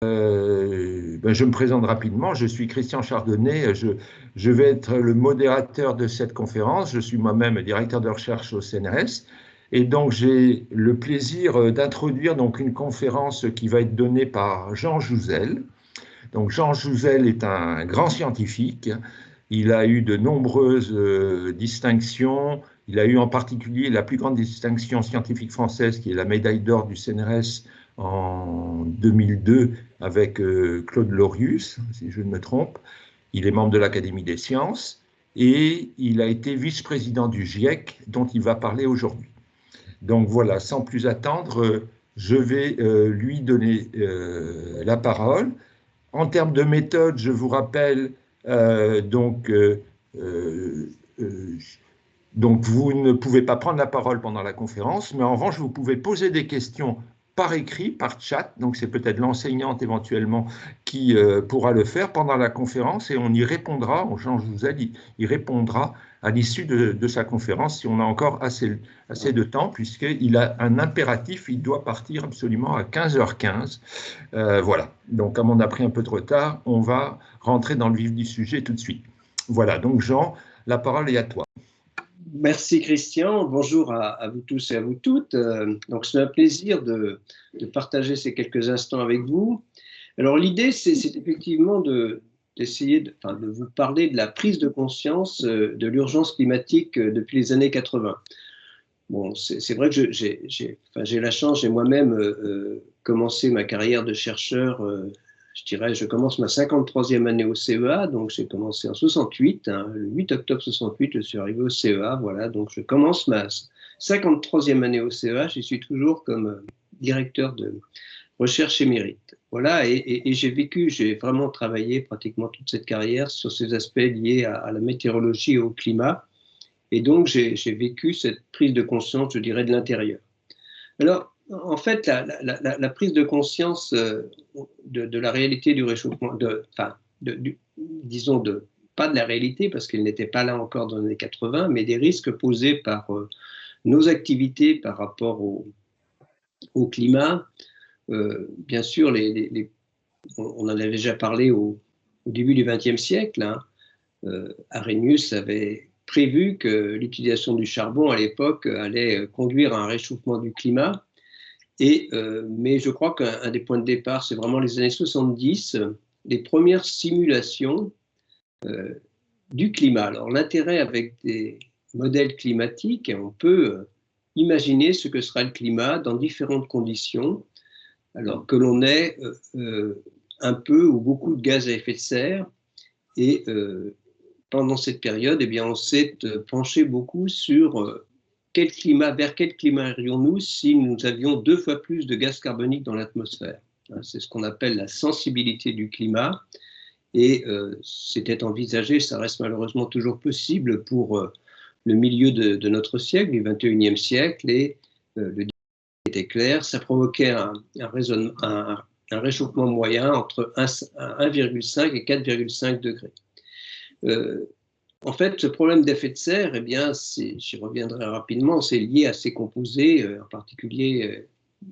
Je me présente rapidement. Je suis Christian Chardonnay. Je vais être le modérateur de cette conférence. Je suis moi-même directeur de recherche au CNRS. Et donc, j'ai le plaisir d'introduire donc une conférence qui va être donnée par Jean Jouzel. Donc, Jean Jouzel est un grand scientifique. Il a eu de nombreuses distinctions. Il a eu en particulier la plus grande distinction scientifique française, qui est la médaille d'or du CNRS en 2002 avec Claude Lorius, si je ne me trompe. Il est membre de l'Académie des sciences et il a été vice-président du GIEC, dont il va parler aujourd'hui. Donc voilà, sans plus attendre, je vais lui donner la parole. En termes de méthode, je vous rappelle euh, donc, euh, euh, euh, donc vous ne pouvez pas prendre la parole pendant la conférence, mais en revanche, vous pouvez poser des questions par écrit, par chat. Donc c'est peut-être l'enseignante éventuellement qui pourra le faire pendant la conférence et on y répondra, Jean Jouzel y répondra à l'issue de sa conférence si on a encore assez de temps, puisqu'il a un impératif, il doit partir absolument à 15h15. Voilà, donc comme on a pris un peu de retard, on va rentrer dans le vif du sujet tout de suite. Voilà, donc Jean, la parole est à toi. Merci Christian, bonjour à vous tous et à vous toutes. Donc c'est un plaisir de partager ces quelques instants avec vous. Alors l'idée c'est effectivement d'essayer de vous parler de la prise de conscience de l'urgence climatique depuis les années 80. Bon, c'est vrai que j'ai la chance, j'ai moi-même commencé ma carrière de chercheur, je dirais, je commence ma 53e année au CEA, donc j'ai commencé en 68, le 8 octobre 68, je suis arrivé au CEA, voilà, donc je commence ma 53e année au CEA, j'y suis toujours comme directeur de recherche émérite. Voilà, et j'ai vraiment travaillé pratiquement toute cette carrière sur ces aspects liés à la météorologie et au climat. Et donc, j'ai vécu cette prise de conscience, je dirais, de l'intérieur. Alors, en fait, la prise de conscience de la réalité du réchauffement, disons, pas de la réalité, parce qu'elle n'était pas là encore dans les années 80, mais des risques posés par nos activités par rapport au climat. Bien sûr, on en avait déjà parlé au début du XXe siècle. Arrhenius avait prévu que l'utilisation du charbon à l'époque allait conduire à un réchauffement du climat. Mais je crois qu'un des points de départ, c'est vraiment les années 70, les premières simulations du climat. Alors l'intérêt avec des modèles climatiques, on peut imaginer ce que sera le climat dans différentes conditions, alors que l'on ait un peu ou beaucoup de gaz à effet de serre. Et pendant cette période, eh bien, on s'est penché beaucoup sur vers quel climat irions-nous si nous avions 2 fois plus de gaz carbonique dans l'atmosphère. C'est ce qu'on appelle la sensibilité du climat. Et c'était envisagé, ça reste malheureusement toujours possible pour le milieu de notre siècle, du 21e siècle. Et le était clair, ça provoquait un réchauffement moyen entre 1,5 et 4,5 degrés. En fait, ce problème d'effet de serre, eh bien, j'y reviendrai rapidement, c'est lié à ces composés, en particulier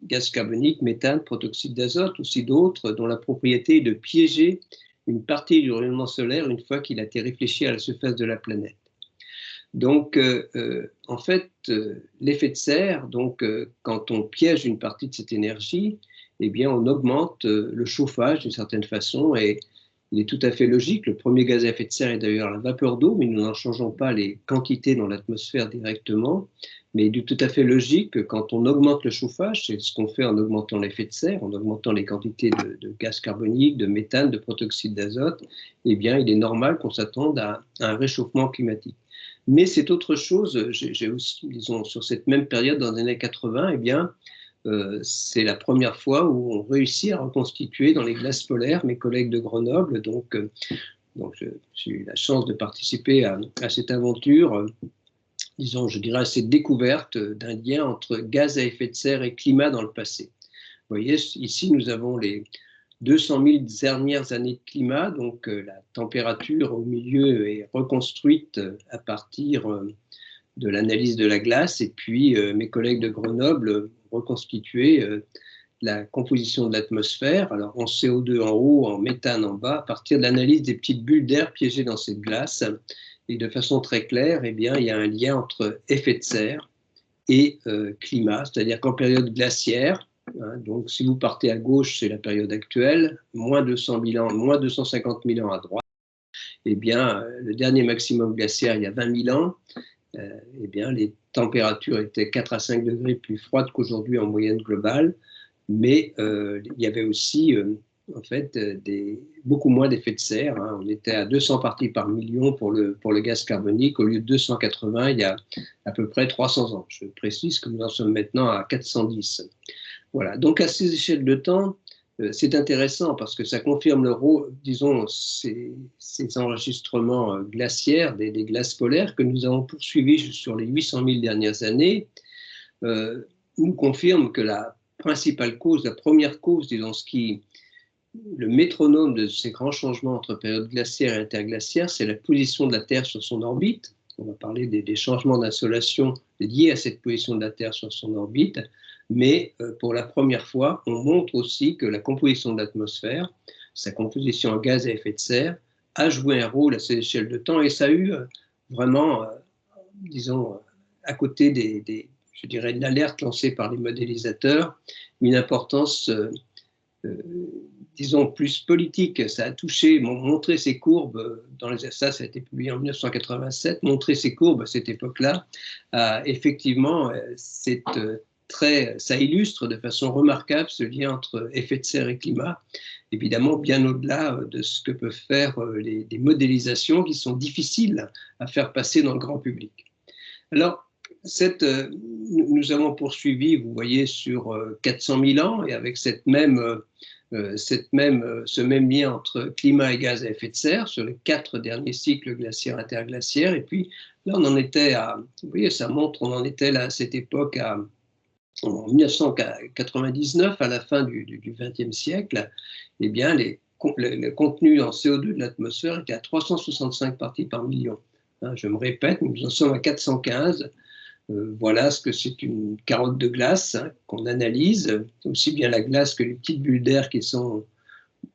gaz carbonique, méthane, protoxyde d'azote, aussi d'autres, dont la propriété est de piéger une partie du rayonnement solaire une fois qu'il a été réfléchi à la surface de la planète. Donc, en fait, l'effet de serre, quand on piège une partie de cette énergie, eh bien, on augmente le chauffage d'une certaine façon et il est tout à fait logique. Le premier gaz à effet de serre est d'ailleurs la vapeur d'eau, mais nous n'en changeons pas les quantités dans l'atmosphère directement. Mais il est tout à fait logique que quand on augmente le chauffage, c'est ce qu'on fait en augmentant l'effet de serre, en augmentant les quantités de gaz carbonique, de méthane, de protoxyde d'azote, eh bien, il est normal qu'on s'attende à un réchauffement climatique. Mais c'est autre chose. J'ai aussi, disons, sur cette même période, dans les années 80, eh bien, c'est la première fois où on réussit à reconstituer dans les glaces polaires mes collègues de Grenoble. Donc j'ai eu la chance de participer à cette aventure, disons, je dirais, à cette découverte d'un lien entre gaz à effet de serre et climat dans le passé. Vous voyez, ici, nous avons les 200 000 dernières années de climat, donc la température au milieu est reconstruite à partir de l'analyse de la glace, et puis mes collègues de Grenoble reconstitué la composition de l'atmosphère, alors en CO2 en haut, en méthane en bas, à partir de l'analyse des petites bulles d'air piégées dans cette glace. Et de façon très claire, eh bien, il y a un lien entre effet de serre et climat, c'est-à-dire qu'en période glaciaire, hein, donc si vous partez à gauche, c'est la période actuelle, moins 200 000 ans, moins 250 000 ans à droite, eh bien, le dernier maximum glaciaire, il y a 20 000 ans, eh bien, les températures étaient 4 à 5 degrés plus froides qu'aujourd'hui en moyenne globale, mais il y avait aussi en fait beaucoup moins d'effets de serre. Hein. On était à 200 parties par million pour le gaz carbonique au lieu de 280 il y a à peu près 300 ans. Je précise que nous en sommes maintenant à 410. Voilà. Donc à ces échelles de temps, c'est intéressant parce que ça confirme le rôle, disons, ces enregistrements glaciaires des glaces polaires que nous avons poursuivis sur les 800 000 dernières années, nous confirment que la principale cause, la première cause, disons, le métronome de ces grands changements entre période glaciaire et interglaciaire, c'est la position de la Terre sur son orbite. On va parler des changements d'insolation liés à cette position de la Terre sur son orbite, mais pour la première fois, on montre aussi que la composition de l'atmosphère, sa composition en gaz à effet de serre, a joué un rôle à ces échelles de temps, et ça a eu vraiment, disons, à côté je dirais, de l'alerte lancée par les modélisateurs, une importance, disons, plus politique. Ça a touché, montré ces courbes, ça a été publié en 1987, montrer ces courbes à cette époque-là, effectivement, ça illustre de façon remarquable ce lien entre effet de serre et climat, évidemment bien au-delà de ce que peuvent faire des modélisations qui sont difficiles à faire passer dans le grand public. Alors, nous avons poursuivi, vous voyez, sur 400 000 ans, et avec ce même lien entre climat et gaz à effet de serre sur les 4 derniers cycles glaciaires interglaciaires. Et puis là, on en était vous voyez, ça montre, on en était là à cette époque en 1999, à la fin du XXe siècle. Eh bien, le contenu en CO2 de l'atmosphère était à 365 parties par million. Hein, je me répète, nous en sommes à 415. Voilà ce que c'est une carotte de glace, hein, qu'on analyse, aussi bien la glace que les petites bulles d'air qui sont,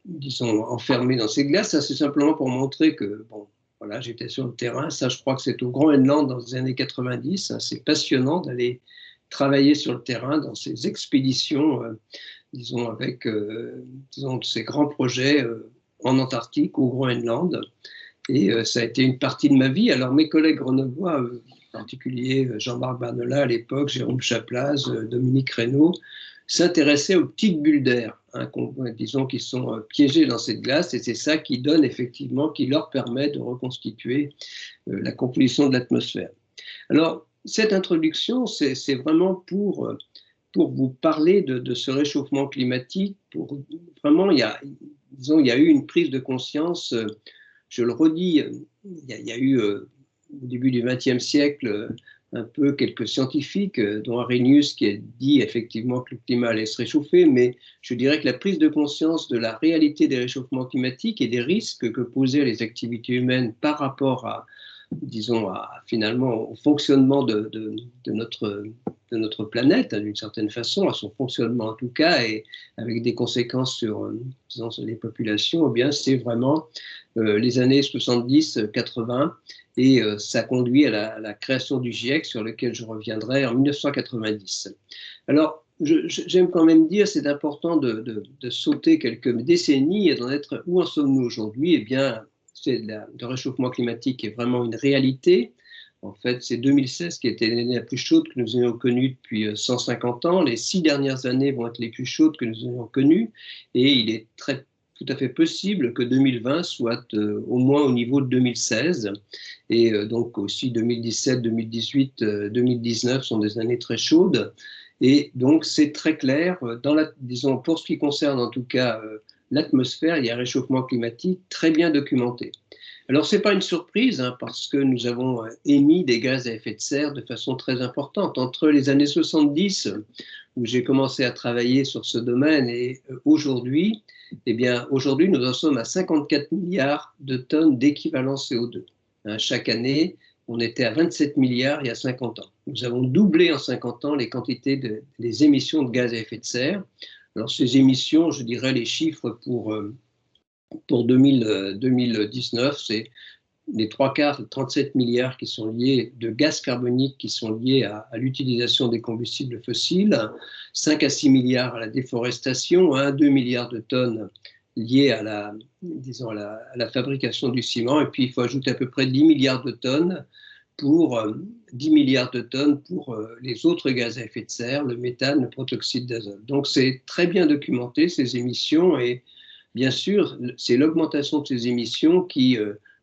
disons, enfermées dans ces glaces. Ça, c'est simplement pour montrer que, bon, voilà, j'étais sur le terrain. Ça, je crois que c'est au Groenland dans les années 90. Hein, c'est passionnant d'aller travailler sur le terrain dans ces expéditions, disons, avec disons, ces grands projets en Antarctique, au Groenland. Et ça a été une partie de ma vie. Alors, mes collègues grenoblois, en particulier Jean-Marc Barnola à l'époque, Jérôme Chaplaz, Dominique Reynaud, s'intéressaient aux petites bulles d'air, hein, disons, qui sont piégées dans cette glace, et c'est ça qui donne effectivement, qui leur permet de reconstituer la composition de l'atmosphère. Alors, cette introduction, c'est vraiment pour vous parler de ce réchauffement climatique. Vraiment, il y a eu une prise de conscience. Je le redis, il y a eu au début du XXe siècle un peu quelques scientifiques, dont Arrhenius, qui a dit effectivement que le climat allait se réchauffer, mais je dirais que la prise de conscience de la réalité des réchauffements climatiques et des risques que posaient les activités humaines par rapport à, disons, finalement au fonctionnement de notre planète, hein, d'une certaine façon, à son fonctionnement en tout cas, et avec des conséquences sur, disons, sur les populations, eh bien, c'est vraiment les années 70-80, et ça conduit à la création du GIEC, sur lequel je reviendrai en 1990. Alors, j'aime quand même dire, c'est important de sauter quelques décennies et d'en être, où en sommes-nous aujourd'hui? Eh bien, le réchauffement climatique est vraiment une réalité. En fait, c'est 2016 qui était l'année la plus chaude que nous ayons connue depuis 150 ans. Les 6 dernières années vont être les plus chaudes que nous ayons connues. Et il est tout à fait possible que 2020 soit au moins au niveau de 2016. Et donc aussi 2017, 2018, 2019 sont des années très chaudes. Et donc c'est très clair, disons, pour ce qui concerne en tout cas l'atmosphère, il y a un réchauffement climatique très bien documenté. Alors, ce n'est pas une surprise, hein, parce que nous avons émis des gaz à effet de serre de façon très importante. Entre les années 70, où j'ai commencé à travailler sur ce domaine, et aujourd'hui, eh bien, aujourd'hui, nous en sommes à 54 milliards de tonnes d'équivalent CO2. Hein, chaque année, on était à 27 milliards il y a 50 ans. Nous avons doublé en 50 ans les quantités des émissions de gaz à effet de serre. Alors ces émissions, je dirais les chiffres pour 2019, c'est les 3/4, 37 milliards qui sont liés de gaz carbonique qui sont liés à l'utilisation des combustibles fossiles, 5 à 6 milliards à la déforestation, 1 à 2 milliards de tonnes liées à la fabrication du ciment, et puis il faut ajouter à peu près 10 milliards de tonnes pour 10 milliards de tonnes pour les autres gaz à effet de serre, le méthane, le protoxyde d'azote. Donc c'est très bien documenté ces émissions, et bien sûr c'est l'augmentation de ces émissions qui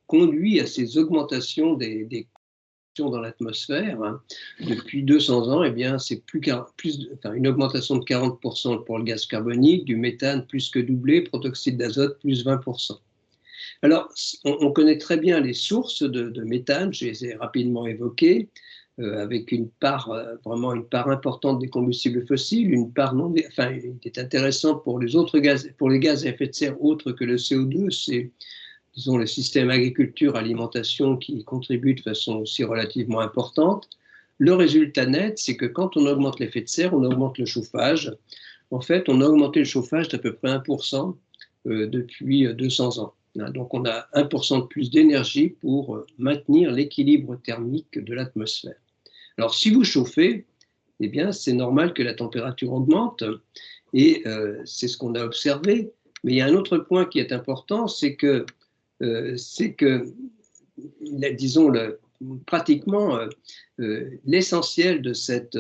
conduit à ces augmentations des émissions dans l'atmosphère. Hein. Depuis 200 ans, eh bien, c'est une augmentation de 40% pour le gaz carbonique, du méthane plus que doublé, protoxyde d'azote plus 20%. Alors, on connaît très bien les sources de méthane, je les ai rapidement évoquées, avec vraiment une part importante des combustibles fossiles, une part non, enfin, il est intéressant pour les gaz à effet de serre autres que le CO2, c'est disons, le système agriculture-alimentation qui contribue de façon aussi relativement importante. Le résultat net, c'est que quand on augmente l'effet de serre, on augmente le chauffage. En fait, on a augmenté le chauffage d'à peu près 1% depuis 200 ans. Donc, on a 1% de plus d'énergie pour maintenir l'équilibre thermique de l'atmosphère. Alors, si vous chauffez, eh bien, c'est normal que la température augmente, et c'est ce qu'on a observé. Mais il y a un autre point qui est important, c'est que disons, pratiquement l'essentiel de cette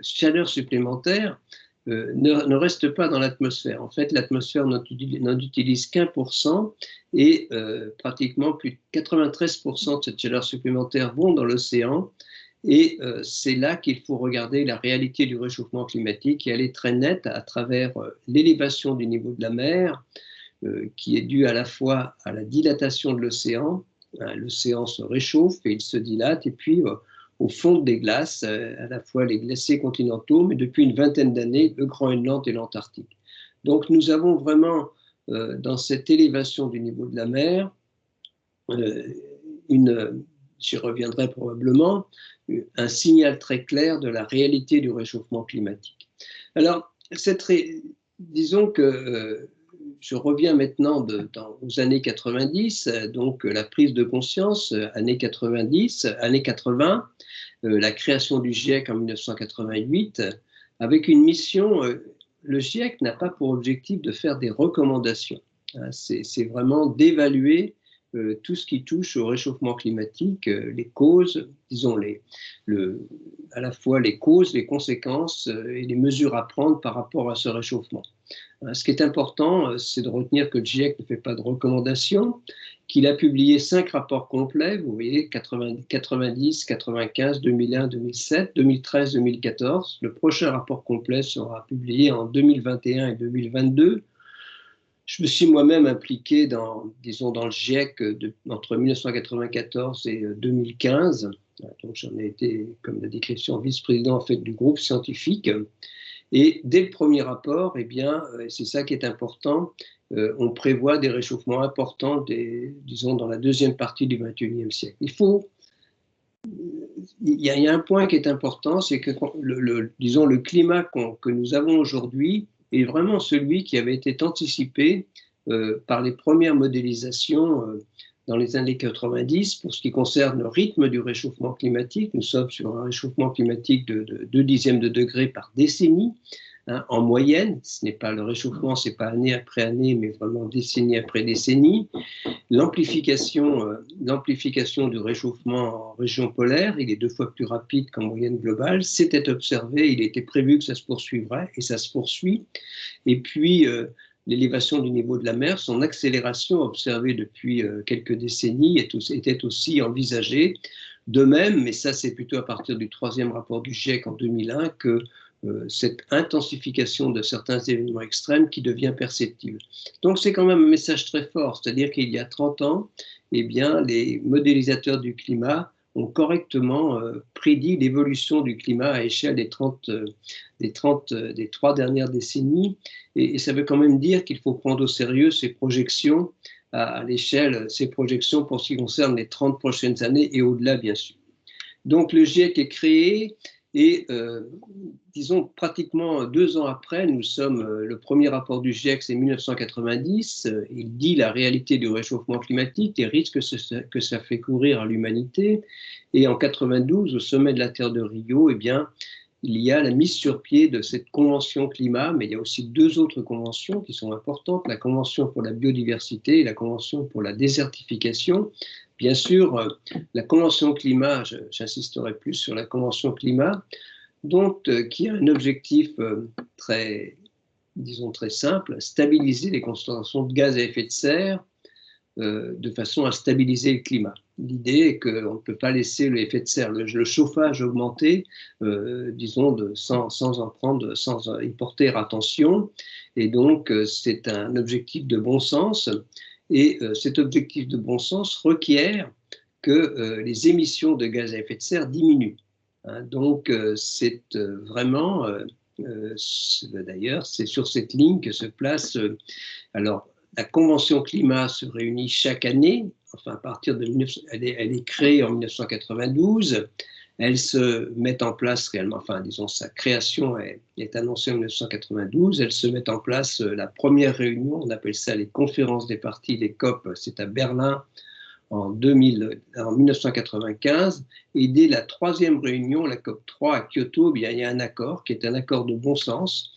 chaleur supplémentaire ne reste pas dans l'atmosphère. En fait, l'atmosphère n'en utilise qu'1%, et pratiquement plus de 93% de cette chaleur supplémentaire vont dans l'océan. Et c'est là qu'il faut regarder la réalité du réchauffement climatique, et elle est très nette à travers l'élévation du niveau de la mer, qui est due à la fois à la dilatation de l'océan. L'océan se réchauffe et il se dilate, et puis au fond des glaces, à la fois les glaciers continentaux, mais depuis une vingtaine d'années, le Groenland et l'Antarctique. Donc nous avons vraiment, dans cette élévation du niveau de la mer, j'y reviendrai probablement, un signal très clair de la réalité du réchauffement climatique. Alors, disons que je reviens maintenant aux années 90, donc la prise de conscience, années 90, années 80, la création du GIEC en 1988, avec une mission. Le GIEC n'a pas pour objectif de faire des recommandations. C'est vraiment d'évaluer tout ce qui touche au réchauffement climatique, les causes, disons à la fois les causes, les conséquences et les mesures à prendre par rapport à ce réchauffement. Ce qui est important, c'est de retenir que le GIEC ne fait pas de recommandations, qu'il a publié 5 rapports complets, vous voyez, 90, 95, 2001, 2007, 2013, 2014. Le prochain rapport complet sera publié en 2021 et 2022. Je me suis moi-même impliqué disons, dans le GIEC entre 1994 et 2015. Donc j'en ai été, comme l'a dit Christian, vice-président en fait, du groupe scientifique. Et dès le premier rapport, eh bien, c'est ça qui est important, on prévoit des réchauffements importants, disons, dans la deuxième partie du XXIe siècle. Il y a un point qui est important, c'est que disons, le climat que nous avons aujourd'hui est vraiment celui qui avait été anticipé par les premières modélisations dans les années 90 pour ce qui concerne le rythme du réchauffement climatique. Nous sommes sur un réchauffement climatique de 2/10 de degré par décennie, hein, en moyenne. Ce n'est pas le réchauffement, ce n'est pas année après année, mais vraiment décennie après décennie. L'amplification du réchauffement en région polaire, il est 2 fois plus rapide qu'en moyenne globale. C'était observé, il était prévu que ça se poursuivrait, et ça se poursuit. Et puis, l'élévation du niveau de la mer, son accélération observée depuis quelques décennies était aussi envisagée. De même, mais ça c'est plutôt à partir du 3e rapport du GIEC en 2001, que cette intensification de certains événements extrêmes qui devient perceptible. Donc c'est quand même un message très fort, c'est-à-dire qu'il y a 30 ans, eh bien, les modélisateurs du climat ont correctement prédit l'évolution du climat à échelle des 3 dernières décennies, et ça veut quand même dire qu'il faut prendre au sérieux ces projections à l'échelle, ces projections pour ce qui concerne les 30 prochaines années et au-delà, bien sûr. Donc le GIEC est créé, Et disons, pratiquement 2 ans après, nous sommes, le premier rapport du GIEC, c'est 1990, il dit la réalité du réchauffement climatique, les risques que ça fait courir à l'humanité. Et en 92, au sommet de la Terre de Rio, eh bien, il y a la mise sur pied de cette convention climat, mais il y a aussi 2 autres conventions qui sont importantes, la convention pour la biodiversité et la convention pour la désertification. Bien sûr, la convention climat, j'insisterai plus sur la convention climat, donc, qui a un objectif très, disons, très simple, stabiliser les concentrations de gaz à effet de serre de façon à stabiliser le climat. L'idée est qu'on ne peut pas laisser l'effet de serre, le chauffage augmenter, disons, sans en prendre, sans y porter attention. Et donc, c'est un objectif de bon sens. Et cet objectif de bon sens requiert que les émissions de gaz à effet de serre diminuent. Hein, donc, c'est vraiment, d'ailleurs, c'est sur cette ligne que se place, alors, la Convention climat se réunit chaque année, enfin à partir de elle est créée en 1992, elle se met en place réellement, enfin disons sa création est annoncée en 1992, elle se met en place la première réunion, on appelle ça les conférences des parties, les COP, c'est à Berlin en 1995, et dès la 3e réunion, la COP 3 à Kyoto, il y a un accord qui est un accord de bon sens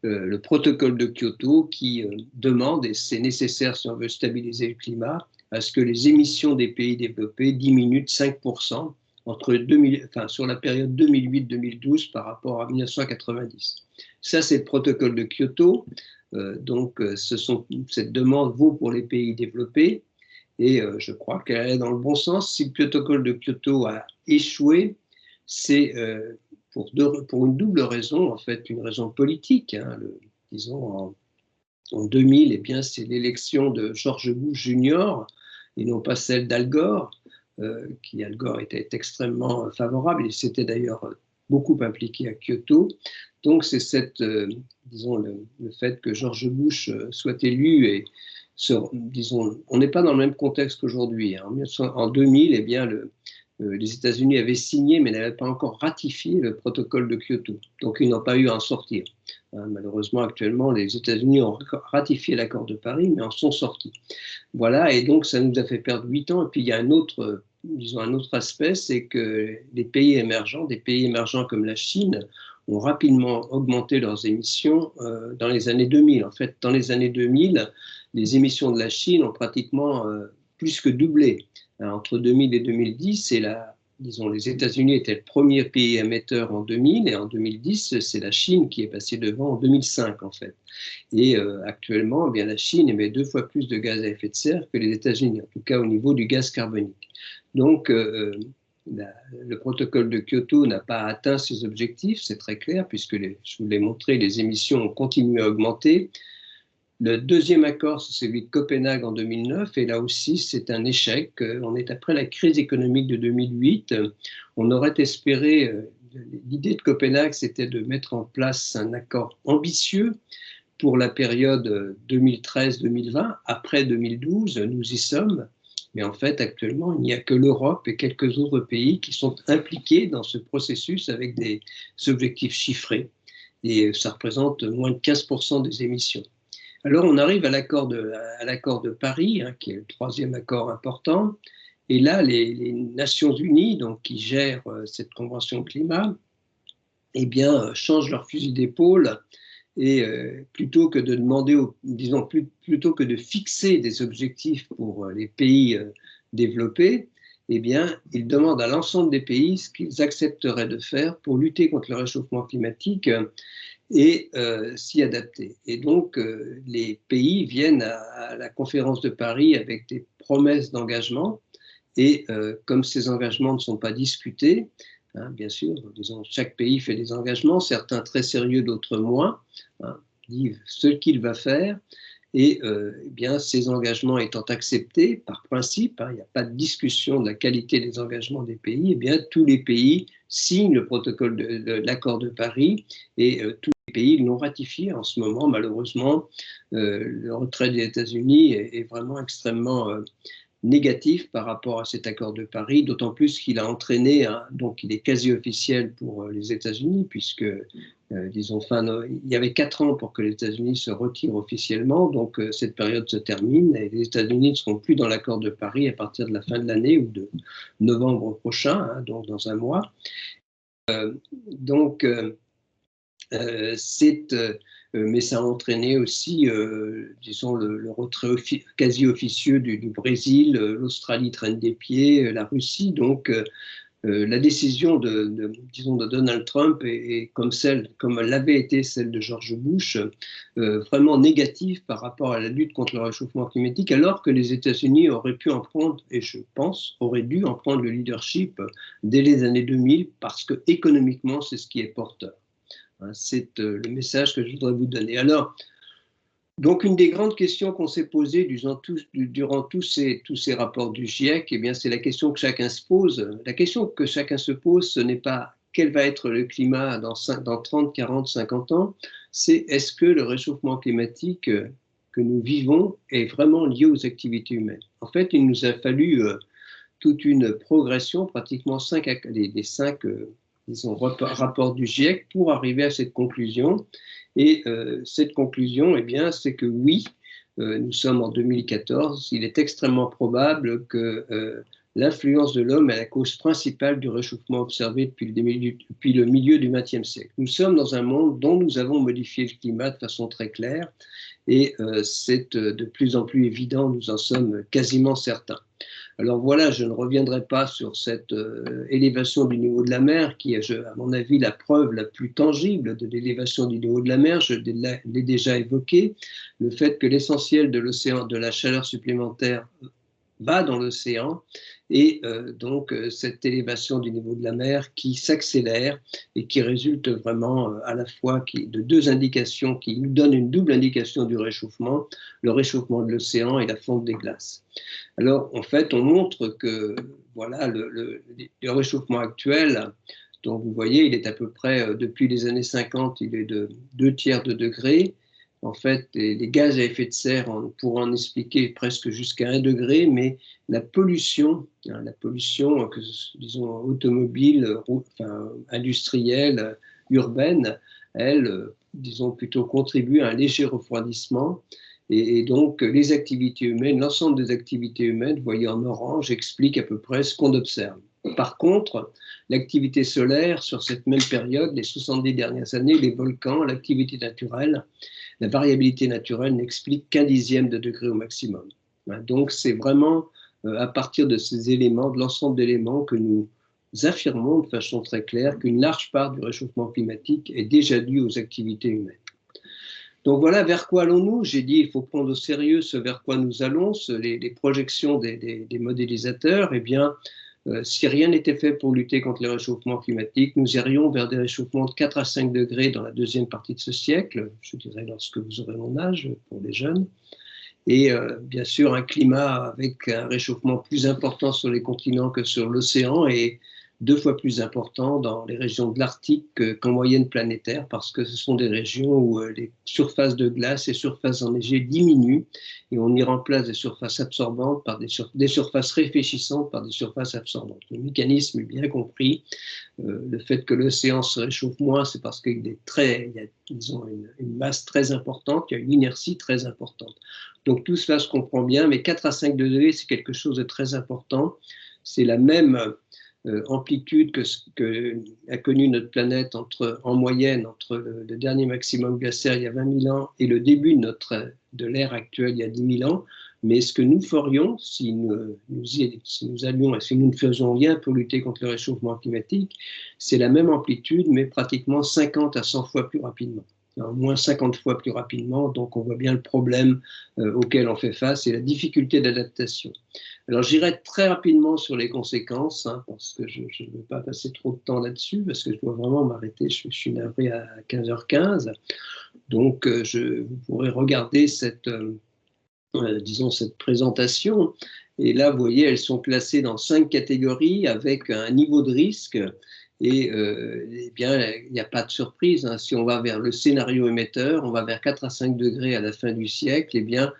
le protocole de Kyoto qui demande, et c'est nécessaire si on veut stabiliser le climat, à ce que les émissions des pays développés diminuent de 5% sur la période 2008-2012 par rapport à 1990. Ça, c'est le protocole de Kyoto. Donc, cette demande vaut pour les pays développés et je crois qu'elle est dans le bon sens. Si le protocole de Kyoto a échoué, c'est pour une double raison, en fait, une raison politique. Hein, disons, en 2000, eh bien, c'est l'élection de George Bush Jr. et non pas celle d'Al Gore, qui Al Gore était extrêmement favorable et s'était d'ailleurs beaucoup impliqué à Kyoto. Donc, c'est disons, le fait que George Bush soit élu et disons, on n'est pas dans le même contexte qu'aujourd'hui. Hein. En 2000, eh bien, les États-Unis avaient signé mais n'avaient pas encore ratifié le protocole de Kyoto. Donc, ils n'ont pas eu à en sortir. Hein, malheureusement, actuellement, les États-Unis ont ratifié l'accord de Paris, mais en sont sortis. Voilà, et donc ça nous a fait perdre 8 ans. Et puis, il y a un autre aspect, c'est que les pays émergents, des pays émergents comme la Chine, ont rapidement augmenté leurs émissions dans les années 2000. En fait, dans les années 2000, les émissions de la Chine ont pratiquement plus que doublé. Entre 2000 et 2010, disons, les États-Unis étaient le premier pays émetteur en 2000, et en 2010, c'est la Chine qui est passée devant en 2005, en fait. Et actuellement, eh bien, la Chine émet 2 fois plus de gaz à effet de serre que les États-Unis, en tout cas au niveau du gaz carbonique. Donc, le protocole de Kyoto n'a pas atteint ses objectifs, c'est très clair, puisque je vous l'ai montré, les émissions ont continué à augmenter. Le deuxième accord, c'est celui de Copenhague en 2009, et là aussi, c'est un échec. On est après la crise économique de 2008. On aurait espéré, l'idée de Copenhague, c'était de mettre en place un accord ambitieux pour la période 2013-2020. Après 2012, nous y sommes. Mais en fait, actuellement, il n'y a que l'Europe et quelques autres pays qui sont impliqués dans ce processus avec des objectifs chiffrés. Et ça représente moins de 15% des émissions. Alors, on arrive à l'accord de Paris, hein, qui est le 3e accord important. Et là, les Nations Unies, donc, qui gèrent cette convention climat, eh bien, changent leur fusil d'épaule. Et plutôt que de demander, plutôt que de fixer des objectifs pour les pays développés, eh bien, ils demandent à l'ensemble des pays ce qu'ils accepteraient de faire pour lutter contre le réchauffement climatique et s'y adapter. Et donc, les pays viennent à la conférence de Paris avec des promesses d'engagement, et comme ces engagements ne sont pas discutés, hein, bien sûr, disons, chaque pays fait des engagements, certains très sérieux, d'autres moins, hein, disent ce qu'il va faire, et eh bien, ces engagements étant acceptés par principe, hein, il n'y a pas de discussion de la qualité des engagements des pays, eh bien, tous les pays signent le protocole de l'accord de Paris, et tous les pays l'ont ratifié en ce moment. Malheureusement, le retrait des États-Unis est vraiment extrêmement négatif par rapport à cet accord de Paris, d'autant plus qu'il a entraîné, donc il est quasi officiel pour les États-Unis, puisque, disons, il y avait 4 ans pour que les États-Unis se retirent officiellement, donc cette période se termine et les États-Unis ne seront plus dans l'accord de Paris à partir de la fin de l'année ou de novembre prochain, hein, donc dans un mois. Mais ça a entraîné aussi, disons, le retrait quasi officieux du Brésil, l'Australie traîne des pieds, la Russie. Donc, la décision disons, de Donald Trump est comme l'avait été celle de George Bush, vraiment négative par rapport à la lutte contre le réchauffement climatique, alors que les États-Unis auraient pu en prendre, et je pense, auraient dû en prendre le leadership dès les années 2000, parce que économiquement, c'est ce qui est porteur. C'est le message que je voudrais vous donner. Alors, donc une des grandes questions qu'on s'est posées durant tous ces rapports du GIEC, eh bien, c'est la question que chacun se pose. La question que chacun se pose, ce n'est pas quel va être le climat dans 30, 40, 50 ans, c'est est-ce que le réchauffement climatique que nous vivons est vraiment lié aux activités humaines. En fait, il nous a fallu toute une progression, pratiquement les 5 disons, rapport du GIEC pour arriver à cette conclusion. Et cette conclusion, eh bien, c'est que oui, nous sommes en 2014, il est extrêmement probable que l'influence de l'homme est la cause principale du réchauffement observé depuis le milieu du XXe siècle. Nous sommes dans un monde dont nous avons modifié le climat de façon très claire et c'est de plus en plus évident, nous en sommes quasiment certains. Alors voilà, je ne reviendrai pas sur cette élévation du niveau de la mer qui est, à mon avis, la preuve la plus tangible de l'élévation du niveau de la mer. Je l'ai déjà évoqué, le fait que l'essentiel de l'océan, de la chaleur supplémentaire va dans l'océan et donc cette élévation du niveau de la mer qui s'accélère et qui résulte vraiment à la fois de 2 indications qui nous donnent une double indication du réchauffement, le réchauffement de l'océan et la fonte des glaces. Alors en fait on montre que voilà, le réchauffement actuel, donc vous voyez il est à peu près depuis les années 50 il est de 2/3 de degré. En fait, les gaz à effet de serre, on pourrait en expliquer presque jusqu'à 1 degré, mais la pollution disons, automobile, industrielle, urbaine, elle, disons, plutôt contribue à un léger refroidissement. Et donc, les activités humaines, l'ensemble des activités humaines, vous voyez en orange, explique à peu près ce qu'on observe. Par contre, l'activité solaire, sur cette même période, les 70 dernières années, les volcans, l'activité naturelle, la variabilité naturelle n'explique qu'1 dixième de degré au maximum. Donc c'est vraiment à partir de ces éléments, de l'ensemble d'éléments que nous affirmons de façon très claire qu'une large part du réchauffement climatique est déjà due aux activités humaines. Donc voilà, vers quoi allons-nous? J'ai dit il faut prendre au sérieux ce vers quoi nous allons, les projections des modélisateurs. Eh bien, si rien n'était fait pour lutter contre les réchauffements climatiques, nous irions vers des réchauffements de 4 à 5 degrés dans la deuxième partie de ce siècle, je dirais lorsque vous aurez mon âge, pour les jeunes, et bien sûr un climat avec un réchauffement plus important sur les continents que sur l'océan et 2 fois plus important dans les régions de l'Arctique qu'en moyenne planétaire, parce que ce sont des régions où les surfaces de glace et surfaces enneigées diminuent et on y remplace des surfaces absorbantes par des surfaces réfléchissantes par des surfaces absorbantes. Le mécanisme est bien compris. Le fait que l'océan se réchauffe moins, c'est parce qu'il y a disons, une masse très importante, il y a une inertie très importante. Donc tout cela se comprend bien, mais 4 à 5 degrés, c'est quelque chose de très important. C'est la même amplitude qu'a connue notre planète en moyenne entre le dernier maximum glaciaire il y a 20 000 ans et le début de l'ère actuelle il y a 10 000 ans. Mais ce que nous ferions si nous allions et si nous ne faisions rien pour lutter contre le réchauffement climatique, c'est la même amplitude, mais pratiquement 50 à 100 fois plus rapidement. Au moins 50 fois plus rapidement, donc on voit bien le problème auquel on fait face et la difficulté d'adaptation. Alors j'irai très rapidement sur les conséquences, parce que je ne veux pas passer trop de temps là-dessus, parce que je dois vraiment m'arrêter, je suis navré à 15h15. Donc vous pourrez regarder disons cette présentation, et là vous voyez elles sont classées dans 5 catégories avec un niveau de risque. Et eh bien, il n'y a pas de surprise. Si on va vers le scénario émetteur, on va vers 4 à 5 degrés à la fin du siècle, eh bien,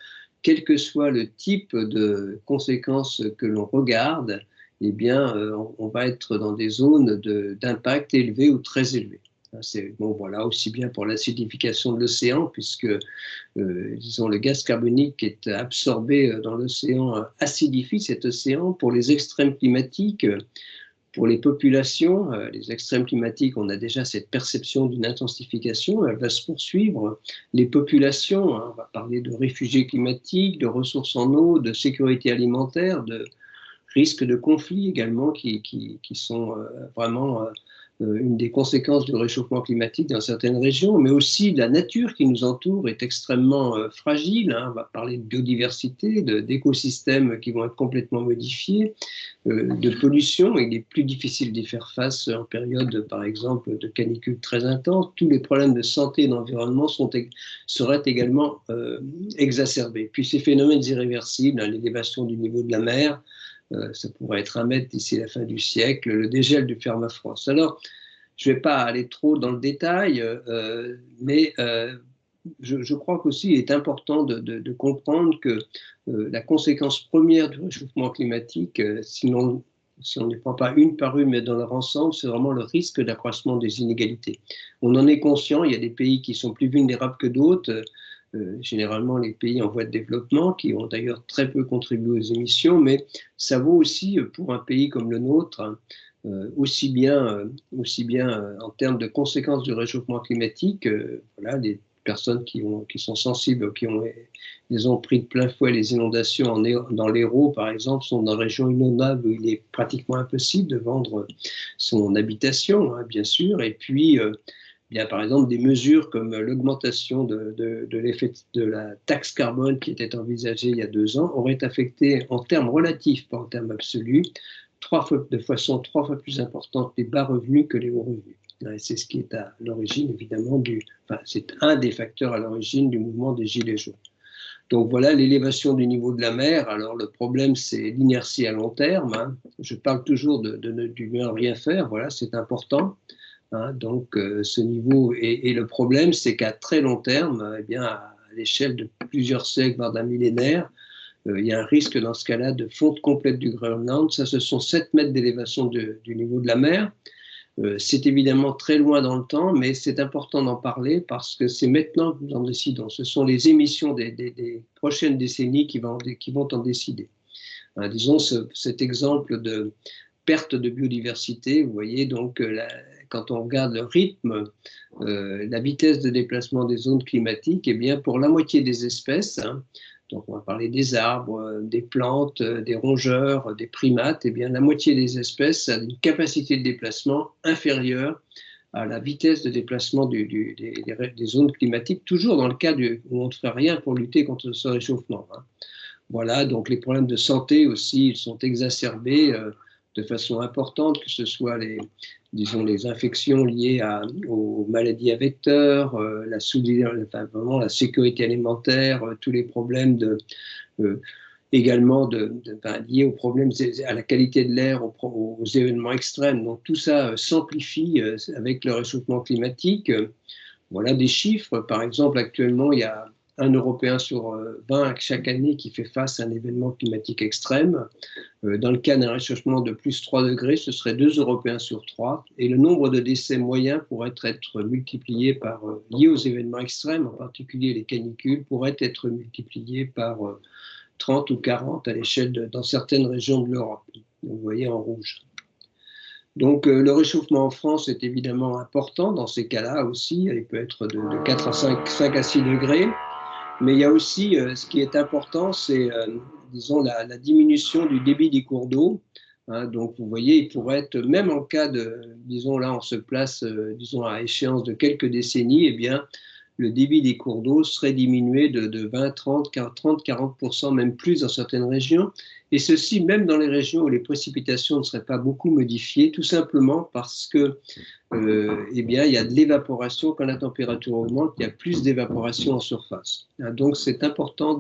quel que soit le type de conséquences que l'on regarde, eh bien, on va être dans des zones d'impact élevées ou très élevées. C'est bon, voilà, aussi bien pour l'acidification de l'océan, puisque disons, le gaz carbonique qui est absorbé dans l'océan acidifie cet océan. Pour les extrêmes climatiques, pour les populations, les extrêmes climatiques, on a déjà cette perception d'une intensification, elle va se poursuivre. Les populations, on va parler de réfugiés climatiques, de ressources en eau, de sécurité alimentaire, de risques de conflits également qui sont vraiment une des conséquences du réchauffement climatique dans certaines régions, mais aussi la nature qui nous entoure est extrêmement fragile. On va parler de biodiversité, d'écosystèmes qui vont être complètement modifiés, de pollution. Il est plus difficile d'y faire face en période, par exemple, de canicule très intense. Tous les problèmes de santé et d'environnement seraient également exacerbés. Puis ces phénomènes irréversibles, l'élévation du niveau de la mer, ça pourrait être 1 mètre d'ici la fin du siècle, le dégel du permafrost. Alors, je ne vais pas aller trop dans le détail, mais je crois qu'aussi il est important de comprendre que la conséquence première du réchauffement climatique, si on ne prend pas une par une, mais dans leur ensemble, c'est vraiment le risque d'accroissement des inégalités. On en est conscient, il y a des pays qui sont plus vulnérables que d'autres, généralement les pays en voie de développement, qui ont d'ailleurs très peu contribué aux émissions, mais ça vaut aussi pour un pays comme le nôtre, aussi bien en termes de conséquences du réchauffement climatique. Voilà, les personnes qui sont sensibles, ils ont pris de plein fouet les inondations dans l'Hérault, par exemple, sont dans une région inondable où il est pratiquement impossible de vendre son habitation, hein, bien sûr, et puis il y a par exemple des mesures comme l'augmentation de la taxe carbone qui était envisagée il y a 2 ans aurait affecté en termes relatifs, pas en termes absolus, de façon 3 fois plus importante les bas revenus que les hauts revenus. C'est ce qui est à l'origine évidemment c'est un des facteurs à l'origine du mouvement des Gilets jaunes. Donc voilà l'élévation du niveau de la mer. Alors le problème c'est l'inertie à long terme, hein. Je parle toujours du ne rien faire, voilà, c'est important. Hein, donc ce niveau, et le problème c'est qu'à très long terme, eh bien, à l'échelle de plusieurs siècles, voire d'un millénaire, il y a un risque dans ce cas-là de fonte complète du Groenland. Ça, ce sont 7 mètres d'élévation du niveau de la mer. C'est évidemment très loin dans le temps, mais c'est important d'en parler parce que c'est maintenant que nous en décidons. Ce sont les émissions des prochaines décennies qui vont en décider. Hein, disons cet exemple de perte de biodiversité, vous voyez, donc quand on regarde le rythme, la vitesse de déplacement des zones climatiques, eh bien pour la moitié des espèces, hein, donc on va parler des arbres, des plantes, des rongeurs, des primates, eh bien la moitié des espèces a une capacité de déplacement inférieure à la vitesse de déplacement des zones climatiques, toujours dans le cas où on ne fait rien pour lutter contre ce réchauffement. Hein. Voilà, donc les problèmes de santé aussi, ils sont exacerbés de façon importante, que ce soit les infections liées aux maladies à vecteurs, vraiment la sécurité alimentaire, tous les problèmes également liés aux problèmes à la qualité de l'air, aux événements extrêmes. Donc tout ça s'amplifie avec le réchauffement climatique. Voilà des chiffres. Par exemple, actuellement, il y a 1 Européen sur 20 chaque année qui fait face à un événement climatique extrême. Dans le cas d'un réchauffement de plus 3 degrés, ce serait 2 Européens sur 3. Et le nombre de décès moyens pourrait être multiplié lié aux événements extrêmes, en particulier les canicules, pourrait être multiplié par 30 ou 40 à l'échelle dans certaines régions de l'Europe. Vous voyez en rouge. Donc le réchauffement en France est évidemment important dans ces cas-là aussi. Il peut être de 4 à 5 à 6 degrés. Mais il y a aussi, ce qui est important, c'est, disons, la diminution du débit des cours d'eau. Hein, donc, vous voyez, il pourrait être, même en cas disons, là, on se place, disons, à échéance de quelques décennies, eh bien, le débit des cours d'eau serait diminué de 20, 30, 40%, même plus dans certaines régions. Et ceci, même dans les régions où les précipitations ne seraient pas beaucoup modifiées, tout simplement parce que eh bien, il y a de l'évaporation. Quand la température augmente, il y a plus d'évaporation en surface. Donc, c'est important,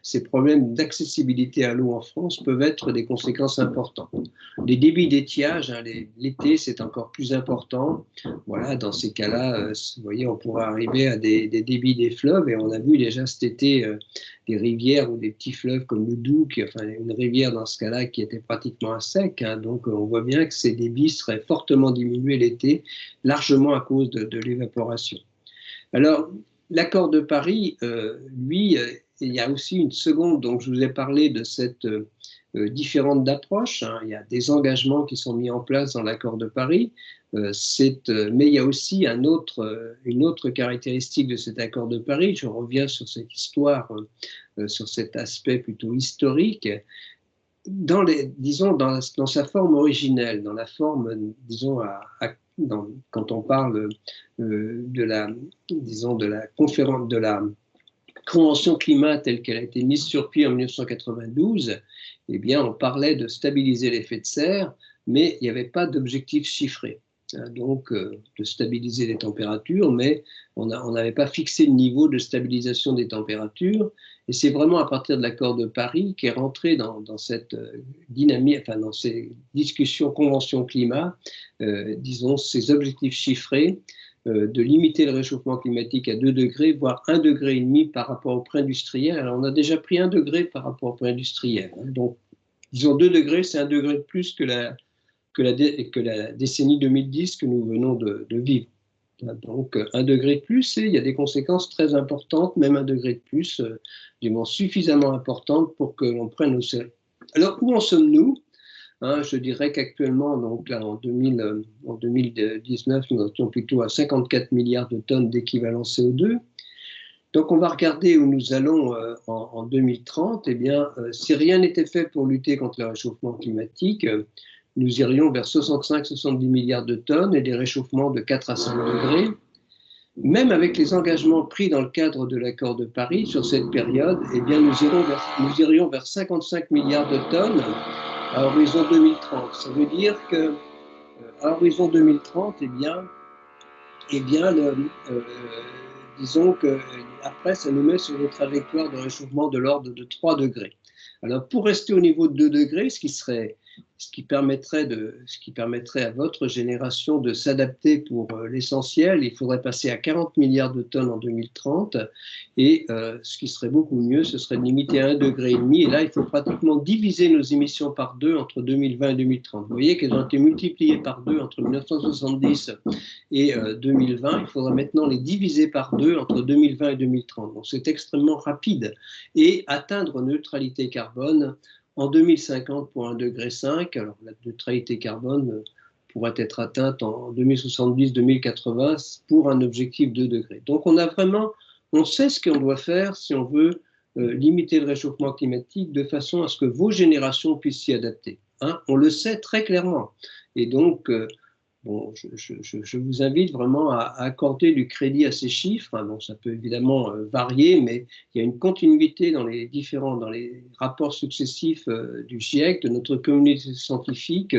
ces problèmes d'accessibilité à l'eau en France peuvent être des conséquences importantes. Les débits d'étiage, hein, l'été, c'est encore plus important. Voilà, dans ces cas-là, vous voyez, on pourrait arriver à des débits des fleuves, et on a vu déjà cet été rivières ou des petits fleuves comme le Doubs, enfin une rivière dans ce cas-là qui était pratiquement à sec. Hein, donc on voit bien que ces débits seraient fortement diminués l'été, largement à cause de l'évaporation. Alors, l'accord de Paris, lui, il y a aussi une seconde, donc je vous ai parlé de cette différente d'approche. Hein. Il y a des engagements qui sont mis en place dans l'accord de Paris, mais il y a aussi une autre caractéristique de cet accord de Paris. Je reviens sur cette histoire, sur cet aspect plutôt historique. Disons, dans sa forme originelle, dans la forme, disons, quand on parle de la conférence, de la Convention climat telle qu'elle a été mise sur pied en 1992, eh bien, on parlait de stabiliser l'effet de serre, mais il n'y avait pas d'objectif chiffré. Donc, de stabiliser les températures, mais on n'avait pas fixé le niveau de stabilisation des températures. Et c'est vraiment à partir de l'accord de Paris qu'est rentré dans cette dynamique, enfin dans ces discussions convention climat, disons, ces objectifs chiffrés de limiter le réchauffement climatique à 2 degrés, voire 1,5 degré par rapport au pré-industriel. Alors, on a déjà pris 1 degré par rapport au pré-industriel. Donc, disons 2 degrés, c'est 1 degré de plus que la décennie 2010 que nous venons de vivre. Donc, 1 degré de plus, et il y a des conséquences très importantes, même 1 degré de plus, suffisamment importantes pour que l'on prenne au sérieux. Alors, où en sommes-nous? Je dirais qu'actuellement, donc là, en 2019, nous étions plutôt à 54 milliards de tonnes d'équivalent CO2. Donc, on va regarder où nous allons en 2030. Eh bien, si rien n'était fait pour lutter contre le réchauffement climatique, nous irions vers 65-70 milliards de tonnes et des réchauffements de 4 à 5 degrés. Même avec les engagements pris dans le cadre de l'accord de Paris sur cette période, eh bien, nous irions vers 55 milliards de tonnes à horizon 2030. Ça veut dire qu'à horizon 2030, disons qu'après, ça nous met sur une trajectoire de réchauffement de l'ordre de 3 degrés. Alors, pour rester au niveau de 2 degrés, ce qui permettrait à votre génération de s'adapter pour l'essentiel, il faudrait passer à 40 milliards de tonnes en 2030. Et ce qui serait beaucoup mieux, ce serait de limiter à 1,5 degré. Et là, il faut pratiquement diviser nos émissions par 2 entre 2020 et 2030. Vous voyez qu'elles ont été multipliées par 2 entre 1970 et 2020. Il faudra maintenant les diviser par 2 entre 2020 et 2030. Donc, c'est extrêmement rapide. Et atteindre neutralité carbone en 2050 pour 1,5 degré. Alors, la neutralité carbone pourrait être atteinte en 2070-2080 pour un objectif de 2 degrés. Donc, on sait ce qu'on doit faire si on veut limiter le réchauffement climatique de façon à ce que vos générations puissent s'y adapter. Hein, on le sait très clairement. Et donc, je vous invite vraiment à accorder du crédit à ces chiffres. Bon, ça peut évidemment varier, mais il y a une continuité dans les rapports successifs du GIEC, de notre communauté scientifique,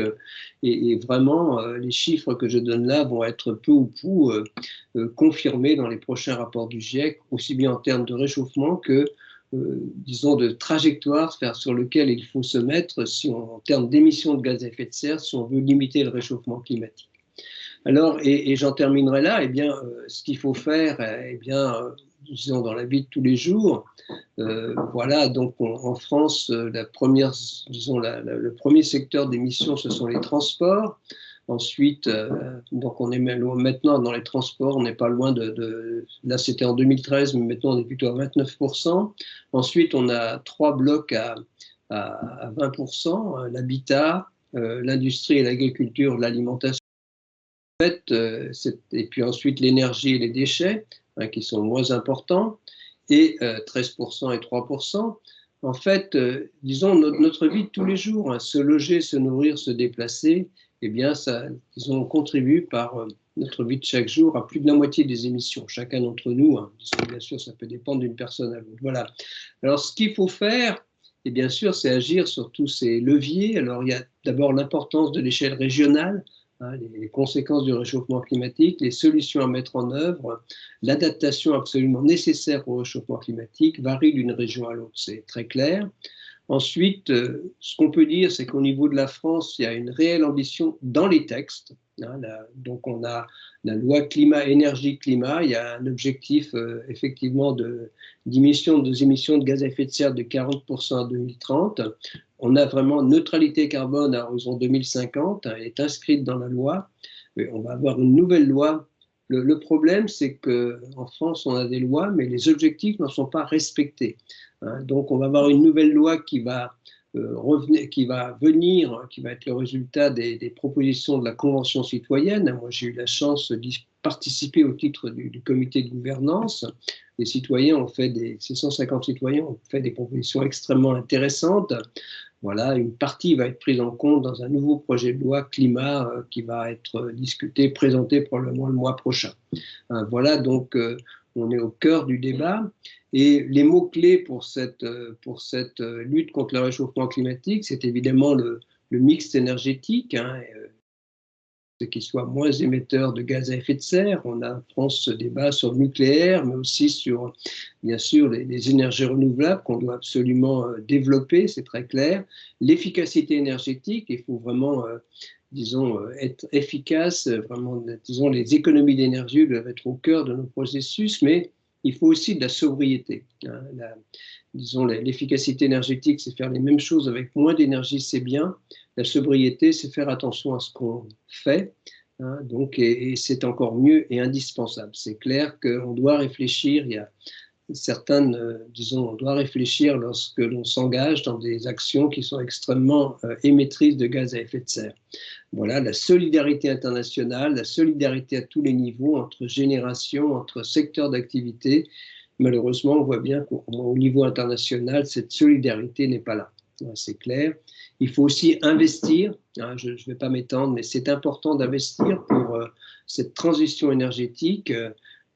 et vraiment, les chiffres que je donne là vont être peu ou prou confirmés dans les prochains rapports du GIEC, aussi bien en termes de réchauffement que disons, de trajectoire sur lequel il faut se mettre en termes d'émissions de gaz à effet de serre si on veut limiter le réchauffement climatique. Alors, et j'en terminerai là, eh bien, ce qu'il faut faire, disons, dans la vie de tous les jours, voilà, donc en France, le premier secteur d'émissions, ce sont les transports. Ensuite, donc on est maintenant dans les transports, on n'est pas loin là c'était en 2013, mais maintenant on est plutôt à 29%. Ensuite, on a 3 blocs à 20%, l'habitat, l'industrie et l'agriculture, l'alimentation. Et puis ensuite l'énergie et les déchets, hein, qui sont moins importants, et 13% et 3%. En fait, disons, notre vie de tous les jours, hein, se loger, se nourrir, se déplacer, eh bien, on contribue par notre vie de chaque jour à plus de la moitié des émissions, chacun d'entre nous. Hein, bien sûr, ça peut dépendre d'une personne à l'autre. Voilà. Alors, ce qu'il faut faire, et bien sûr, c'est agir sur tous ces leviers. Alors, il y a d'abord l'importance de l'échelle régionale, hein, les conséquences du réchauffement climatique, les solutions à mettre en œuvre, l'adaptation absolument nécessaire au réchauffement climatique varie d'une région à l'autre, c'est très clair. Ensuite, ce qu'on peut dire, c'est qu'au niveau de la France, il y a une réelle ambition dans les textes, Donc on a la loi climat, énergie-climat, il y a un objectif effectivement d'émission de gaz à effet de serre de 40% à 2030. On a vraiment neutralité carbone à horizon 2050, elle est inscrite dans la loi. Mais on va avoir une nouvelle loi. Le problème, c'est qu'en France, on a des lois, mais les objectifs ne sont pas respectés. Donc on va avoir une nouvelle loi qui va qui va être le résultat des propositions de la Convention citoyenne. Moi, j'ai eu la chance d'y participer au titre du comité de gouvernance. Les citoyens ont fait ces 150 citoyens ont fait des propositions extrêmement intéressantes. Voilà, une partie va être prise en compte dans un nouveau projet de loi climat qui va être discuté, présenté probablement le mois prochain. Voilà, donc on est au cœur du débat. Et les mots-clés pour cette lutte contre le réchauffement climatique, c'est évidemment le mix énergétique, qu'il soit moins émetteur de gaz à effet de serre. On a en France ce débat sur le nucléaire, mais aussi sur, bien sûr, les énergies renouvelables qu'on doit absolument développer, c'est très clair. L'efficacité énergétique, il faut vraiment, disons, être efficace, vraiment, disons, les économies d'énergie doivent être au cœur de nos processus, mais il faut aussi de la sobriété. Disons, l'efficacité énergétique, c'est faire les mêmes choses avec moins d'énergie, c'est bien. La sobriété, c'est faire attention à ce qu'on fait. Donc, et c'est encore mieux et indispensable. C'est clair qu'on doit réfléchir. Il y a certaines, disons, on doit réfléchir lorsque l'on s'engage dans des actions qui sont extrêmement émettrices de gaz à effet de serre. Voilà, la solidarité internationale, la solidarité à tous les niveaux, entre générations, entre secteurs d'activité. Malheureusement, on voit bien qu'au niveau international, cette solidarité n'est pas là. C'est clair. Il faut aussi investir. Je ne vais pas m'étendre, mais c'est important d'investir pour cette transition énergétique.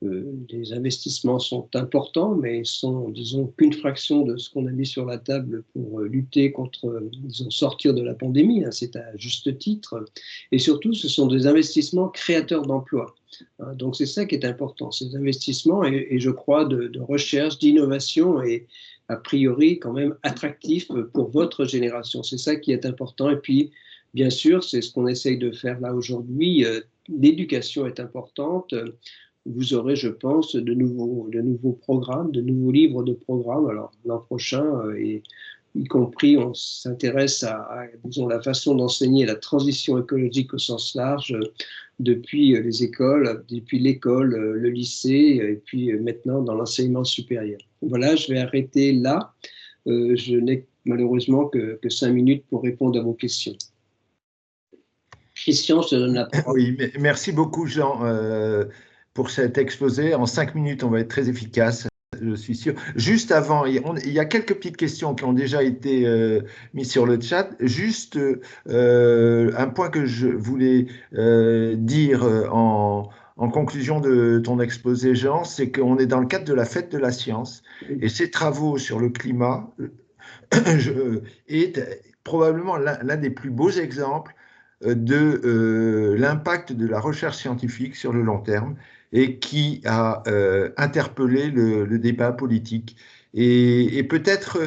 Les investissements sont importants, mais sont, disons, qu'une fraction de ce qu'on a mis sur la table pour lutter contre, disons, sortir de la pandémie. C'est à juste titre. Et surtout, ce sont des investissements créateurs d'emplois. Donc, c'est ça qui est important, ces investissements, et je crois, de recherche, d'innovation, et a priori quand même attractif pour votre génération. C'est ça qui est important. Et puis, bien sûr, c'est ce qu'on essaye de faire là aujourd'hui. L'éducation est importante. Vous aurez, je pense, de nouveaux programmes, de nouveaux livres de programmes. Alors, l'an prochain, et y compris, on s'intéresse à, disons, la façon d'enseigner la transition écologique au sens large, depuis les écoles, depuis l'école, le lycée, et puis maintenant dans l'enseignement supérieur. Voilà, je vais arrêter là. Je n'ai malheureusement que 5 minutes pour répondre à vos questions. Christian, je te donne la parole. Oui, merci beaucoup, Jean, pour cet exposé. En 5 minutes, on va être très efficace, je suis sûr. Juste avant, il y a quelques petites questions qui ont déjà été mises sur le chat. Juste un point que je voulais dire en conclusion de ton exposé, Jean, c'est qu'on est dans le cadre de la fête de la science et ces travaux sur le climat est probablement l'un des plus beaux exemples de l'impact de la recherche scientifique sur le long terme et qui a interpellé le débat politique. Et peut-être,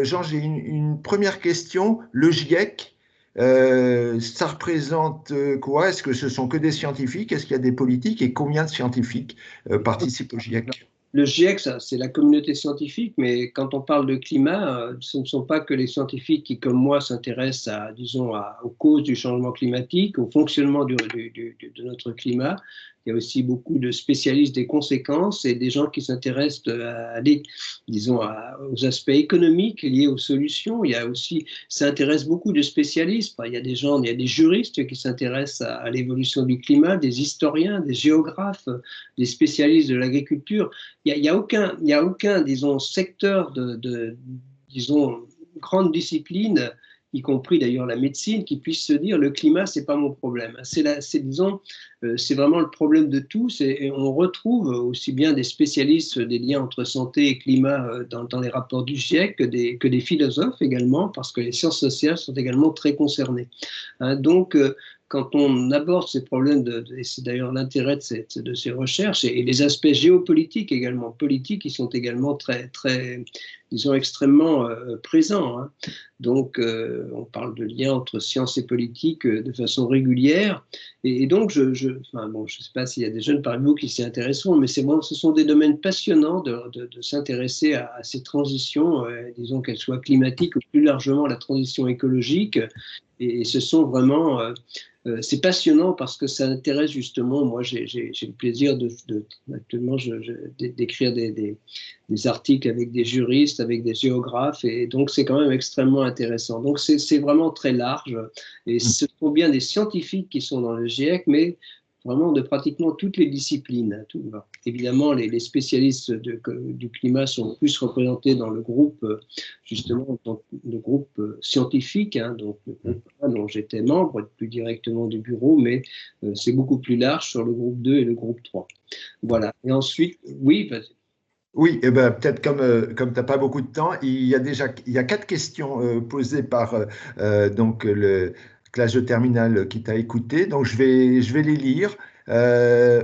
Jean, j'ai une première question. Le GIEC, ça représente quoi? Est-ce que ce sont que des scientifiques? Est-ce qu'il y a des politiques? Et combien de scientifiques participent au GIEC? Le GIEC, c'est la communauté scientifique, mais quand on parle de climat, ce ne sont pas que les scientifiques qui, comme moi, s'intéressent à, disons, aux causes du changement climatique, au fonctionnement de notre climat. Il y a aussi beaucoup de spécialistes des conséquences et des gens qui s'intéressent disons, aux aspects économiques liés aux solutions. Il y a aussi, ça intéresse beaucoup de spécialistes. Il y a des gens, il y a des juristes qui s'intéressent à l'évolution du climat, des historiens, des géographes, des spécialistes de l'agriculture. Il n'y a aucun, disons, secteur disons, grande discipline, y compris d'ailleurs la médecine, qui puisse se dire le climat, c'est pas mon problème. Disons, c'est vraiment le problème de tous, et on retrouve aussi bien des spécialistes des liens entre santé et climat dans les rapports du GIEC que des philosophes également, parce que les sciences sociales sont également très concernées. Donc, quand on aborde ces problèmes, et c'est d'ailleurs l'intérêt de ces recherches, et les aspects géopolitiques également, politiques, qui sont également très, très, disons, extrêmement présents. Hein. Donc, on parle de lien entre science et politique de façon régulière. Et donc, enfin, bon, je ne sais pas s'il y a des jeunes parmi vous qui s'y intéresseront, mais ce sont des domaines passionnants de s'intéresser à ces transitions, disons qu'elles soient climatiques ou plus largement la transition écologique. Et ce sont vraiment, c'est passionnant parce que ça intéresse justement, moi j'ai le plaisir actuellement d'écrire des articles avec des juristes, avec des géographes, et donc c'est quand même extrêmement intéressant. Donc c'est vraiment très large, et ce sont bien des scientifiques qui sont dans le GIEC, mais vraiment de pratiquement toutes les disciplines. Évidemment, les spécialistes du climat sont plus représentés dans le groupe, justement, dans le groupe scientifique, hein, donc le groupe 1 dont j'étais membre, plus directement du bureau, mais c'est beaucoup plus large sur le groupe 2 et le groupe 3. Voilà. Et ensuite, oui, oui, eh ben, peut-être comme tu n'as pas beaucoup de temps, il y a 4 questions posées par donc le classe de terminale qui t'a écouté, donc je vais les lire.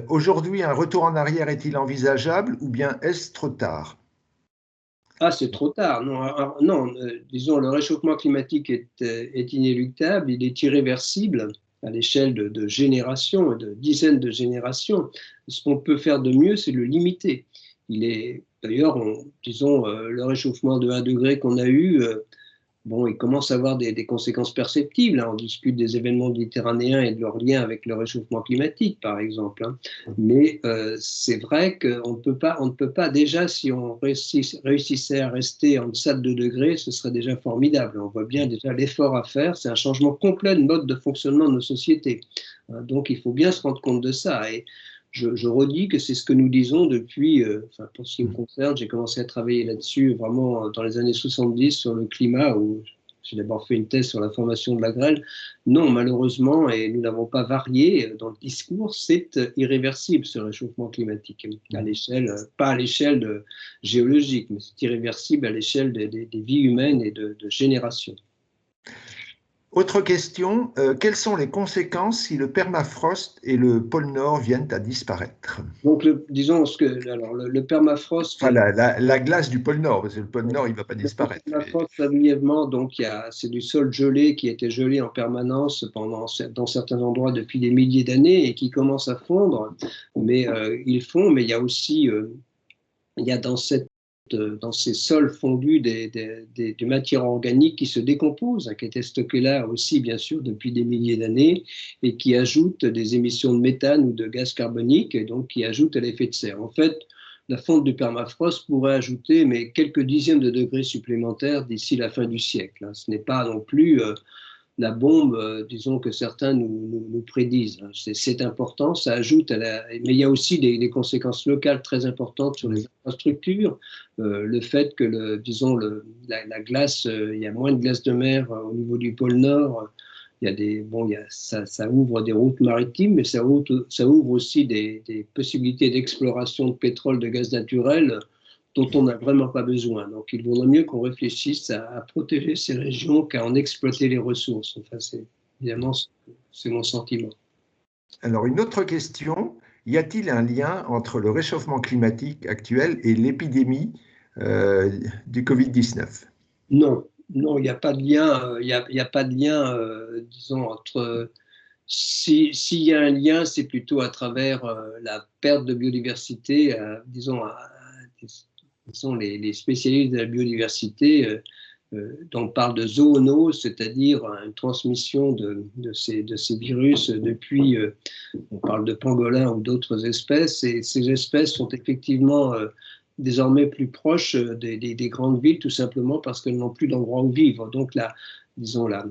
Aujourd'hui, un retour en arrière est-il envisageable ou bien est-ce trop tard? Ah, c'est trop tard. Non, non, disons, le réchauffement climatique est inéluctable, il est irréversible à l'échelle de générations, de dizaines de générations. Ce qu'on peut faire de mieux, c'est le limiter. D'ailleurs, disons, le réchauffement de 1 degré qu'on a eu, bon, il commence à avoir des conséquences perceptibles. Hein. On discute des événements méditerranéens et de leur lien avec le réchauffement climatique, par exemple. Hein. Mais c'est vrai qu'on ne peut pas, déjà, si on réussissait à rester en deçà de 2 degrés, ce serait déjà formidable. On voit bien déjà l'effort à faire. C'est un changement complet de mode de fonctionnement de nos sociétés. Hein. Donc, il faut bien se rendre compte de ça. Et je redis que c'est ce que nous disons depuis, enfin, pour ce qui me concerne, j'ai commencé à travailler là-dessus vraiment dans les années 70 sur le climat, où j'ai d'abord fait une thèse sur la formation de la grêle. Non, malheureusement, et nous n'avons pas varié dans le discours, c'est irréversible ce réchauffement climatique, à l'échelle, pas à l'échelle géologique, mais c'est irréversible à l'échelle des vies humaines et de générations. Autre question, quelles sont les conséquences si le permafrost et le pôle Nord viennent à disparaître? Donc, disons alors le permafrost. Enfin, la glace du pôle Nord, parce que le pôle Nord, il ne va pas disparaître. Le permafrost, brièvement, donc c'est du sol gelé qui était gelé en permanence dans certains endroits depuis des milliers d'années et qui commence à fondre. Mais ils fondent, mais il y a aussi, il y a dans ces sols fondus des matières organiques qui se décomposent, hein, qui étaient stockées là aussi, bien sûr, depuis des milliers d'années, et qui ajoutent des émissions de méthane ou de gaz carbonique, et donc qui ajoutent à l'effet de serre. En fait, la fonte du permafrost pourrait ajouter mais quelques dixièmes de degrés supplémentaires d'ici la fin du siècle. Hein. Ce n'est pas non plus la bombe, disons, que certains nous prédisent. C'est important, ça ajoute mais il y a aussi des conséquences locales très importantes sur les infrastructures. Le fait que, disons, la glace, il y a moins de glace de mer au niveau du pôle Nord. Il y a ça ouvre des routes maritimes, mais ça ouvre aussi des possibilités d'exploration de pétrole, de gaz naturel, dont on n'a vraiment pas besoin. Donc, il vaudrait mieux qu'on réfléchisse à protéger ces régions qu'à en exploiter les ressources. Enfin, évidemment, c'est mon sentiment. Alors, une autre question, y a-t-il un lien entre le réchauffement climatique actuel et l'épidémie du Covid-19? Non, non, il n'y a pas de lien. Il y a pas de lien, disons, entre. S'il y a un lien, c'est plutôt à travers la perte de biodiversité, disons, les spécialistes de la biodiversité dont on parle de zoonose, c'est-à-dire une transmission de ces virus depuis, on parle de pangolins ou d'autres espèces, et ces espèces sont effectivement désormais plus proches des grandes villes, tout simplement parce qu'elles n'ont plus d'endroit où vivre. Donc, disons, la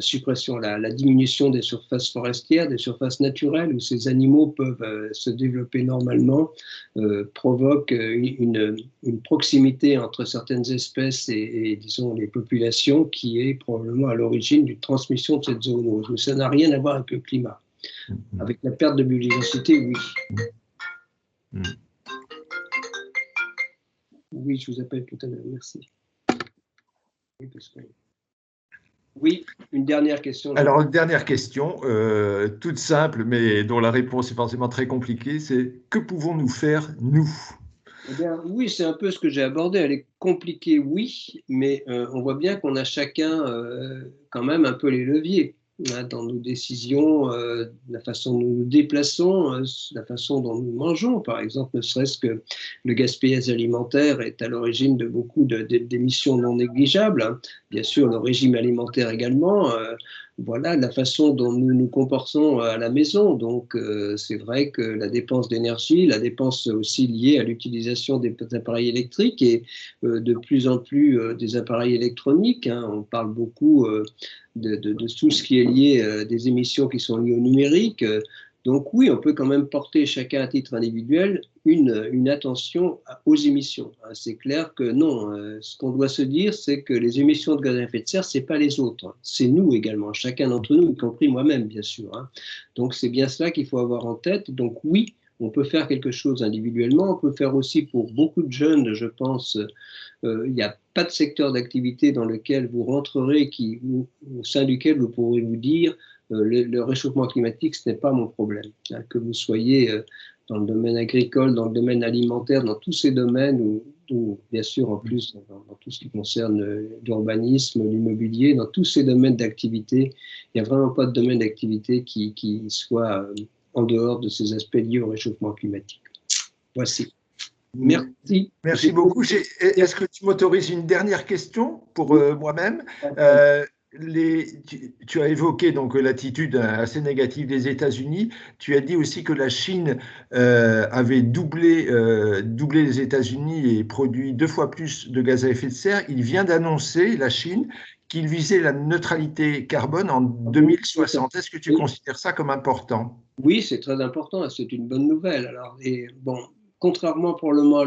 suppression, la diminution des surfaces forestières, des surfaces naturelles où ces animaux peuvent se développer normalement, provoque une proximité entre certaines espèces et, disons, les populations qui est probablement à l'origine d'une transmission de cette zoonose. Mais ça n'a rien à voir avec le climat. Avec la perte de biodiversité, oui. Oui, je vous appelle tout à l'heure, merci. Oui, une dernière question. Alors, une dernière question, toute simple, mais dont la réponse est forcément très compliquée, c'est que pouvons-nous faire, nous? Eh bien, oui, c'est un peu ce que j'ai abordé. Elle est compliquée, oui, mais on voit bien qu'on a chacun quand même un peu les leviers hein, dans nos décisions, la façon dont nous nous déplaçons, la façon dont nous mangeons, par exemple, ne serait-ce que le gaspillage alimentaire est à l'origine de beaucoup d'émissions non négligeables, hein. Bien sûr, le régime alimentaire également. Voilà la façon dont nous nous comportons à la maison. Donc, c'est vrai que la dépense d'énergie, la dépense aussi liée à l'utilisation des appareils électriques et de plus en plus des appareils électroniques, hein. On parle beaucoup de tout ce qui est lié, des émissions qui sont liées au numérique. Donc oui, on peut quand même porter chacun à titre individuel une attention aux émissions. C'est clair que non, ce qu'on doit se dire, c'est que les émissions de gaz à effet de serre, ce n'est pas les autres, hein. C'est nous également, chacun d'entre nous, y compris moi-même, bien sûr, hein. Donc c'est bien cela qu'il faut avoir en tête. Donc oui, on peut faire quelque chose individuellement, on peut faire aussi pour beaucoup de jeunes, je pense, il n'y a pas de secteur d'activité dans lequel vous rentrerez, au sein duquel vous pourrez vous dire le réchauffement climatique, ce n'est pas mon problème. Hein, que vous soyez dans le domaine agricole, dans le domaine alimentaire, dans tous ces domaines où bien sûr, en plus, dans tout ce qui concerne l'urbanisme, l'immobilier, dans tous ces domaines d'activité, il n'y a vraiment pas de domaine d'activité qui soit en dehors de ces aspects liés au réchauffement climatique. Voici. Merci. Merci beaucoup. Est-ce que tu m'autorises une dernière question pour moi-même? Tu as évoqué donc l'attitude assez négative des États-Unis. Tu as dit aussi que la Chine avait doublé les États-Unis et produit 2 fois plus de gaz à effet de serre. Il vient d'annoncer, la Chine, qu'il visait la neutralité carbone en 2060. Est-ce que tu considères ça comme important? Oui, c'est très important. C'est une bonne nouvelle. Alors, et bon, contrairement pour le moment